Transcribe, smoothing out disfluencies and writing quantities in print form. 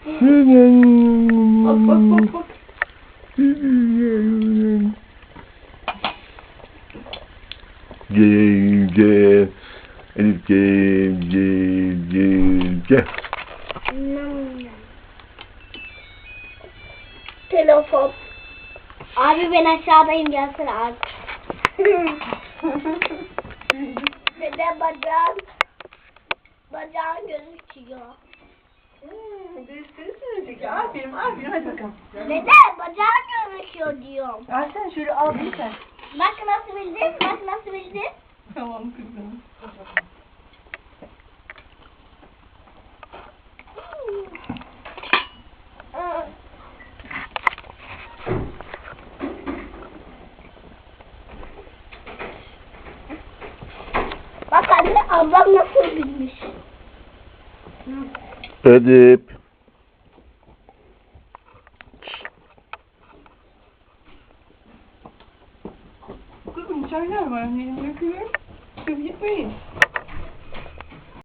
Bak bak bak bak. Gel. Elif gel. Telefon. Abi ben aşağıdayım, gelsene abi. Dede bacağın gözüküyor. Gösterirsin. Aferin aferin hadi bakalım. Dede bacağın gözüküyor diyorum. Versene şöyle al bir sen. Bak nasıl bildin, bak nasıl bildin. Tamam kızım. Bak anne, ablam nasıl bilmiş. Edip. Kızım çaylar var. Benim dökülür. Siz gitmeyin.